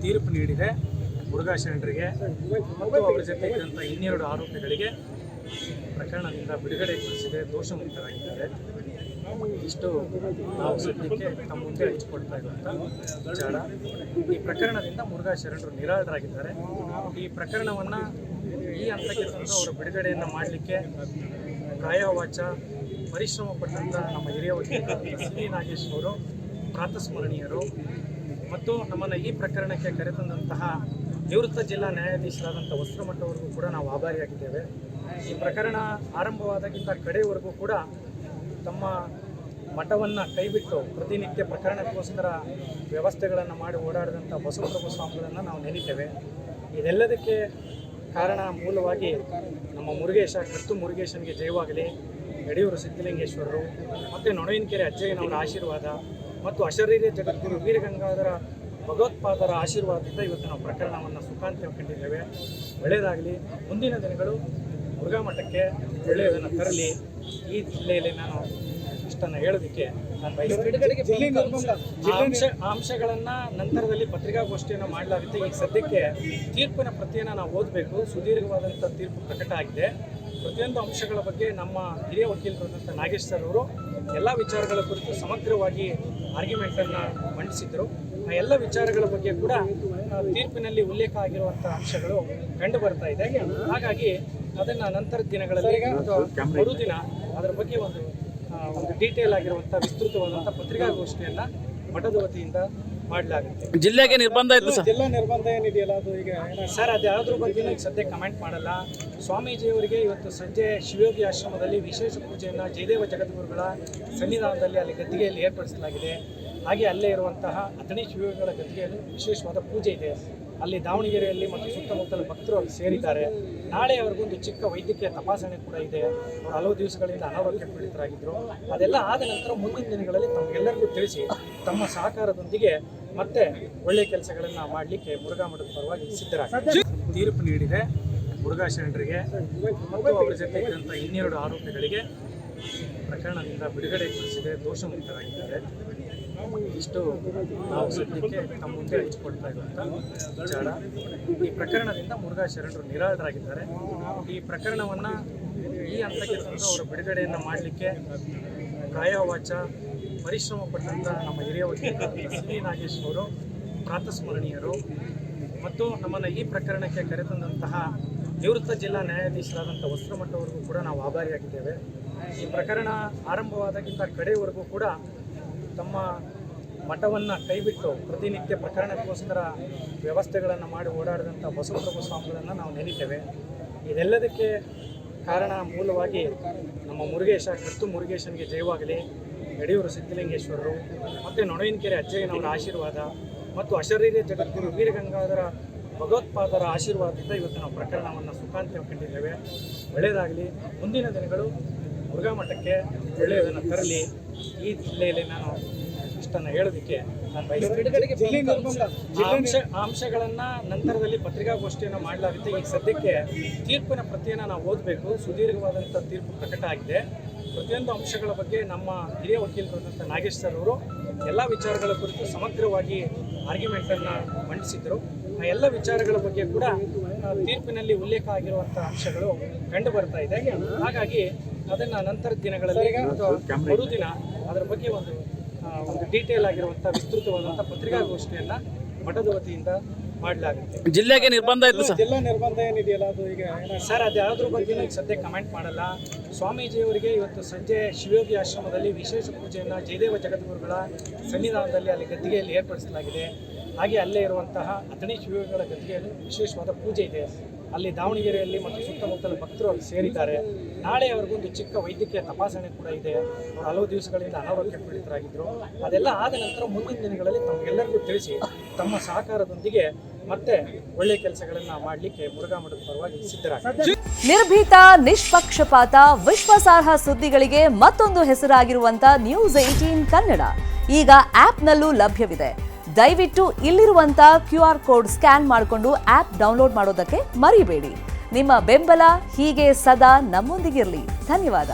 ತೀರ್ಪು ನೀಡಿದೆ. ಮುರುಘಾ ಶರಣರಿಗೆ ಮತ್ತು ಅವರ ಜೊತೆ ಇದ್ದಂಥ 12 ಆರೋಪಿಗಳಿಗೆ ಪ್ರಕರಣದಿಂದ ಬಿಡುಗಡೆಗೊಳಿಸಿದೆ, ದೋಷಮುಕ್ತರಾಗಿದ್ದಾರೆ. ಇಷ್ಟು ನಾವು ಸದ್ಯಕ್ಕೆ ತಮ್ಮ ಮುಂದೆ ಹಂಚಿಕೊಳ್ತಾ ಇರುವಂಥ ವಿಚಾರ. ಈ ಪ್ರಕರಣದಿಂದ ಮುರುಘಾ ಶರಣರು ನಿರಾಳರಾಗಿದ್ದಾರೆ. ಈ ಪ್ರಕರಣವನ್ನು ಈ ಹಂತಕ್ಕೆ ತಂದು ಅವರ ಬಿಡುಗಡೆಯನ್ನು ಮಾಡಲಿಕ್ಕೆ ಕಾಯವಾಚ ಪರಿಶ್ರಮ ಪಟ್ಟಂಥ ನಮ್ಮ ಹಿರಿಯ ವಕೀಲ ಸಿ ನಾಗೇಶ್ ಅವರು ಪ್ರಾತಸ್ಮರಣೀಯರು. ಮತ್ತು ನಮ್ಮನ್ನು ಈ ಪ್ರಕರಣಕ್ಕೆ ಕರೆತಂದಂತಹ ನಿವೃತ್ತ ಜಿಲ್ಲಾ ನ್ಯಾಯಾಧೀಶರಾದಂಥ ವಸ್ತ್ರಮಠ ಅವರಿಗೂ ಕೂಡ ನಾವು ಆಭಾರಿಯಾಗಿದ್ದೇವೆ. ಈ ಪ್ರಕರಣ ಆರಂಭವಾದಾಗಿಂತ ಕಡೆಯವರೆಗೂ ಕೂಡ ತಮ್ಮ ಮಠವನ್ನು ಕೈಬಿಟ್ಟು ಪ್ರತಿನಿತ್ಯ ಪ್ರಕರಣಕ್ಕೋಸ್ಕರ ವ್ಯವಸ್ಥೆಗಳನ್ನು ಮಾಡಿ ಓಡಾಡಿದಂಥ ಬಸವಪ್ರಭು ಸ್ವಾಮಿಗಳನ್ನು ನಾವು ನೆನೀತೇವೆ. ಇದೆಲ್ಲದಕ್ಕೆ ಕಾರಣ ಮೂಲವಾಗಿ ನಮ್ಮ ಮುರುಗೇಶ ಕರ್ತು ಮುರುಗೇಶನಿಗೆ ಜಯವಾಗಲಿ, ಯಡಿಯೂರು ಸಿದ್ಧಲಿಂಗೇಶ್ವರರು ಮತ್ತು ನೊಣವಿನಕೆರೆ ಅಜ್ಜಯ್ಯನವರ ಆಶೀರ್ವಾದ ಮತ್ತು ಅಶರೀರಿ ಜಗದ್ಗುರು ವೀರಗಂಗಾಧರ ಭಗವತ್ಪಾದರ ಆಶೀರ್ವಾದದಿಂದ ಇವತ್ತು ನಾವು ಪ್ರಕರಣವನ್ನು ಸುಖಾಂತ್ಯ ಕಂಡಿದ್ದೇವೆ. ಒಳ್ಳೆಯದಾಗಲಿ. ಮುಂದಿನ ದಿನಗಳು ಮುರುಘಾ ಮಠಕ್ಕೆ ಒಳ್ಳೆಯದನ್ನು ತರಲಿ. ಈ ಜಿಲ್ಲೆಯಲ್ಲಿ ನಾನು ಇಷ್ಟನ್ನು ಹೇಳೋದಕ್ಕೆ ನಾನು ಬಯಸ್ತೇನೆ. ಅಂಶಗಳನ್ನು ನಂತರದಲ್ಲಿ ಪತ್ರಿಕಾಗೋಷ್ಠಿಯನ್ನು ಮಾಡಲಾಗುತ್ತೆ. ಈಗ ಸದ್ಯಕ್ಕೆ ತೀರ್ಪಿನ ಪ್ರತಿಯನ್ನು ನಾವು ಓದಬೇಕು. ಸುದೀರ್ಘವಾದಂಥ ತೀರ್ಪು ಪ್ರಕಟ ಆಗಿದೆ. ಪ್ರತಿಯೊಂದು ಅಂಶಗಳ ಬಗ್ಗೆ ನಮ್ಮ ಹಿರಿಯ ವಕೀಲರಾದಂಥ ನಾಗೇಶ್ ಸರ್ ಅವರು ಎಲ್ಲ ವಿಚಾರಗಳ ಕುರಿತು ಸಮಗ್ರವಾಗಿ ಆರ್ಗ್ಯುಮೆಂಟನ್ನು ಮಂಡಿಸಿದರು. ಆ ಎಲ್ಲ ವಿಚಾರಗಳ ಬಗ್ಗೆ ಕೂಡ ತೀರ್ಪಿನಲ್ಲಿ ಉಲ್ಲೇಖ ಆಗಿರುವಂಥ ಅಂಶಗಳು ಕಂಡು ಬರ್ತಾ ಇದೆ. ಹಾಗಾಗಿ ಅದನ್ನು ನಂತರದ ದಿನಗಳಲ್ಲಿ ಮರುದಿನ ಅದರ ಬಗ್ಗೆ ಒಂದು ಡೀಟೇಲ್ ಆಗಿರುವಂಥ ವಿಸ್ತೃತವಾದಂಥ ಪತ್ರಿಕಾಗೋಷ್ಠಿಯನ್ನು ಮಠದ ವತಿಯಿಂದ ಮಾಡಲಾಗುತ್ತೆ. ಜಿಲ್ಲೆಗೆ ನಿರ್ಬಂಧ ಇತ್ತು ಸರ್. ಜಿಲ್ಲಾ ನಿರ್ಬಂಧ ಏನಿದೆಯಲ್ಲ ಅದು ಈಗ ಸರ್ ಅದು ಯಾವುದ್ರ ಬಗ್ಗೆನೂ ಈಗ ಸದ್ಯ ಕಮೆಂಟ್ ಮಾಡಲ್ಲ. ಸ್ವಾಮೀಜಿಯವರಿಗೆ ಇವತ್ತು ಸಂಜೆ ಶಿವಯೋಗಿ ಆಶ್ರಮದಲ್ಲಿ ವಿಶೇಷ ಪೂಜೆಯನ್ನು ಜಯದೇವ ಜಗದ್ಗುರುಗಳ ಸನ್ನಿಧಾನದಲ್ಲಿ ಅಲ್ಲಿ ಗದ್ದಿಗೆಯಲ್ಲಿ ಏರ್ಪಡಿಸಲಾಗಿದೆ. ಹಾಗೆ ಅಲ್ಲೇ ಇರುವಂತಹ ಅಥಣಿ ಶಿವಯೋಗಿಗಳ ಗದ್ದಿಗೆಯಲ್ಲಿ ವಿಶೇಷವಾದ ಪೂಜೆ ಇದೆ. ಅಲ್ಲಿ ದಾವಣಗೆರೆಯಲ್ಲಿ ಮತ್ತು ಸುತ್ತಮುತ್ತಲ ಭಕ್ತರು ಅಲ್ಲಿ ಸೇರಿದ್ದಾರೆ. ನಾಳೆ ಅವ್ರಿಗೊಂದು ಚಿಕ್ಕ ವೈದ್ಯಕೀಯ ತಪಾಸಣೆ ಕೂಡ ಇದೆ. ಅವರು ಹಲವು ದಿವಸಗಳಿಂದ ಅನಾರೋಗ್ಯ ಪೀಡಿತರಾಗಿದ್ದರು. ಅದೆಲ್ಲ ಆದ ನಂತರ ಮುಂದಿನ ದಿನಗಳಲ್ಲಿ ತಮಗೆಲ್ಲರಿಗೂ ತಿಳಿಸಿ ತಮ್ಮ ಸಹಕಾರದೊಂದಿಗೆ ಮತ್ತೆ ಒಳ್ಳೆಯ ಕೆಲಸಗಳನ್ನು ಮಾಡಲಿಕ್ಕೆ ಮುರುಘಾ ಮಠದ ಪರವಾಗಿ ಸಿದ್ಧರಾಗಿದ್ದಾರೆ. ತೀರ್ಪು ನೀಡಿದೆ. ಮುರುಘಾ ಶರಣರಿಗೆ ಮತ್ತು ಅವರ ಜೊತೆ ಇದ್ದಂಥ 12 ಆರೋಪಿಗಳಿಗೆ ಪ್ರಕರಣದಿಂದ ಬಿಡುಗಡೆಗೊಳಿಸಿದೆ, ದೋಷಮುಕ್ತರಾಗಿದ್ದಾರೆ. ಇಷ್ಟು ನಾವು ಸದ್ಯಕ್ಕೆ ತಮ್ಮ ಮುಂದೆ ಹಂಚಿಕೊಳ್ತಾ ಇರುವಂಥ ವಿಚಾರ. ಈ ಪ್ರಕರಣದಿಂದ ಮುರುಘಾ ಶರಣರು ನಿರಾಳರಾಗಿದ್ದಾರೆ. ಈ ಪ್ರಕರಣವನ್ನು ಈ ಹಂತಕ್ಕೆ ತಂದು ಅವರ ಬಿಡುಗಡೆಯನ್ನು ಮಾಡಲಿಕ್ಕೆ ಕಾಯವಾಚ ಪರಿಶ್ರಮ ಪಟ್ಟಂಥ ನಮ್ಮ ಹಿರಿಯ ವಕೀಲ ಸಿ ನಾಗೇಶ್ ಅವರು ಪ್ರಾತಸ್ಮರಣೀಯರು. ಮತ್ತು ನಮ್ಮನ್ನು ಈ ಪ್ರಕರಣಕ್ಕೆ ಕರೆತಂದಂತಹ ನಿವೃತ್ತ ಜಿಲ್ಲಾ ನ್ಯಾಯಾಧೀಶರಾದಂಥ ವಸ್ತ್ರಮಠ ಅವರಿಗೂ ಕೂಡ ನಾವು ಆಭಾರಿಯಾಗಿದ್ದೇವೆ. ಈ ಪ್ರಕರಣ ಆರಂಭವಾದಾಗಿಂತ ಕಡೆಯವರೆಗೂ ಕೂಡ ತಮ್ಮ ಮಠವನ್ನು ಕೈಬಿಟ್ಟು ಪ್ರತಿನಿತ್ಯ ಪ್ರಕರಣಕ್ಕೋಸ್ಕರ ವ್ಯವಸ್ಥೆಗಳನ್ನು ಮಾಡಿ ಓಡಾಡಿದಂಥ ಬಸವಪ್ರಭು ಸ್ವಾಮಿಗಳನ್ನು ನಾವು ನೆನೀತೇವೆ. ಇದೆಲ್ಲದಕ್ಕೆ ಕಾರಣ ಮೂಲವಾಗಿ ನಮ್ಮ ಮುರುಗೇಶ ಕರ್ತು ಮುರುಗೇಶನಿಗೆ ಜಯವಾಗಲಿ, ಯಡಿಯೂರು ಸಿದ್ಧಲಿಂಗೇಶ್ವರರು ಮತ್ತು ನೊಣವಿನಕೆರೆ ಅಜ್ಜಯ್ಯನವರ ಆಶೀರ್ವಾದ ಮತ್ತು ಅಶರೀರಿ ಜಗದ್ಗುರು ವೀರಗಂಗಾಧರ ಭಗವತ್ಪಾದರ ಆಶೀರ್ವಾದದಿಂದ ಇವತ್ತು ನಾವು ಪ್ರಕರಣವನ್ನು ಸುಖಾಂತ್ಯ ಕಂಡಿದ್ದೇವೆ. ಒಳ್ಳೆಯದಾಗಲಿ. ಮುಂದಿನ ದಿನಗಳು ಮುರುಘಾ ಮಠಕ್ಕೆ ಒಳ್ಳೆಯದನ್ನು ತರಲಿ. ಈ ಜಿಲ್ಲೆಯಲ್ಲಿ ನಾನು ಇಷ್ಟನ್ನು ಹೇಳೋದಕ್ಕೆ ನಾನು ಬಯಸ್ತೇನೆ. ಅಂಶಗಳನ್ನು ನಂತರದಲ್ಲಿ ಪತ್ರಿಕಾಗೋಷ್ಠಿಯನ್ನು ಮಾಡಲಾಗುತ್ತೆ. ಈಗ ಸದ್ಯಕ್ಕೆ ತೀರ್ಪಿನ ಪ್ರತಿಯನ್ನು ನಾವು ಓದಬೇಕು. ಸುದೀರ್ಘವಾದಂಥ ತೀರ್ಪು ಪ್ರಕಟ ಆಗಿದೆ. ಪ್ರತಿಯೊಂದು ಅಂಶಗಳ ಬಗ್ಗೆ ನಮ್ಮ ಹಿರಿಯ ವಕೀಲರಾದಂಥ ನಾಗೇಶ್ ಸರ್ ಅವರು ಎಲ್ಲ ವಿಚಾರಗಳ ಕುರಿತು ಸಮಗ್ರವಾಗಿ ಆರ್ಗ್ಯುಮೆಂಟನ್ನು ಮಂಡಿಸಿದರು. ಆ ಎಲ್ಲ ವಿಚಾರಗಳ ಬಗ್ಗೆ ಕೂಡ ತೀರ್ಪಿನಲ್ಲಿ ಉಲ್ಲೇಖ ಆಗಿರುವಂಥ ಅಂಶಗಳು ಕಂಡು ಬರ್ತಾ ಇದೆ. ಹಾಗಾಗಿ ಅದನ್ನು ನಂತರದ ದಿನಗಳಲ್ಲಿ ಮರುದಿನ ಅದರ ಬಗ್ಗೆ ಒಂದು ಡೀಟೇಲ್ ಆಗಿರುವಂಥ ವಿಸ್ತೃತವಾದಂಥ ಪತ್ರಿಕಾಗೋಷ್ಠಿಯನ್ನು ಮಠದ ವತಿಯಿಂದ ಮಾಡಲಾಗುತ್ತೆ. ಜಿಲ್ಲೆಗೆ ನಿರ್ಬಂಧ ಇತ್ತು ಸರ್. ಜಿಲ್ಲಾ ನಿರ್ಬಂಧ ಏನಿದೆಯಲ್ಲ ಅದು ಈಗ ಸರ್ ಅದು ಯಾವುದ್ರ ಬಗ್ಗೆನೂ ಈಗ ಸದ್ಯ ಕಮೆಂಟ್ ಮಾಡಲ್ಲ. ಸ್ವಾಮೀಜಿಯವರಿಗೆ ಇವತ್ತು ಸಂಜೆ ಶಿವಯೋಗಿ ಆಶ್ರಮದಲ್ಲಿ ವಿಶೇಷ ಪೂಜೆಯನ್ನು ಜಯದೇವ ಜಗದ್ಗುರುಗಳ ಸನ್ನಿಧಾನದಲ್ಲಿ ಅಲ್ಲಿ ಗದ್ದಿಗೆಯಲ್ಲಿ ಏರ್ಪಡಿಸಲಾಗಿದೆ. ಹಾಗೆ ಅಲ್ಲೇ ಇರುವಂತಹ ಅಥಣಿ ಶಿವಯೋಗಿಗಳ ಗದ್ದಿಗೆಯಲ್ಲಿ ವಿಶೇಷವಾದ ಪೂಜೆ ಇದೆ. ಅಲ್ಲಿ ದಾವಣಗೆರೆಯಲ್ಲಿ ಮತ್ತು ಸುತ್ತಮುತ್ತಲ ಭಕ್ತರು ಅಲ್ಲಿ ಸೇರಿದ್ದಾರೆ. ನಾಳೆ ಅವ್ರಿಗೊಂದು ಚಿಕ್ಕ ವೈದ್ಯಕೀಯ ತಪಾಸಣೆ ಕೂಡ ಇದೆ. ಅವರು ಹಲವು ದಿವಸಗಳಿಂದ ಅನಾರೋಗ್ಯ ಪೀಡಿತರಾಗಿದ್ದರು. ಅದೆಲ್ಲ ಆದ ನಂತರ ಮುಂದಿನ ದಿನಗಳಲ್ಲಿ ತಮಗೆಲ್ಲರಿಗೂ ತಿಳಿಸಿ ತಮ್ಮ ಸಹಕಾರದೊಂದಿಗೆ ಮತ್ತೆ ಒಳ್ಳೆಯ ಕೆಲಸಗಳನ್ನು ಮಾಡಲಿಕ್ಕೆ ಮುರುಘಾ ಮಠದ ಪರವಾಗಿ ಸಿದ್ಧರಾಗಿದ್ದಾರೆ. ನಿರ್ಭೀತ, ನಿಷ್ಪಕ್ಷಪಾತ, ವಿಶ್ವಾಸಾರ್ಹ ಸುದ್ದಿಗಳಿಗೆ ಮತ್ತೊಂದು ಹೆಸರಾಗಿರುವಂತ News18 ಕನ್ನಡ ಈಗ ಆಪ್ನಲ್ಲೂ ಲಭ್ಯವಿದೆ. ದಯವಿಟ್ಟು ಇಲ್ಲಿರುವಂತ QR ಕೋಡ್ ಸ್ಕ್ಯಾನ್ ಮಾಡಿಕೊಂಡು ಆಪ್ ಡೌನ್ಲೋಡ್ ಮಾಡೋದಕ್ಕೆ ಮರಿಬೇಡಿ. ನಿಮ್ಮ ಬೆಂಬಲ ಹೀಗೆ ಸದಾ ನಮ್ಮೊಂದಿಗಿರಲಿ. ಧನ್ಯವಾದ.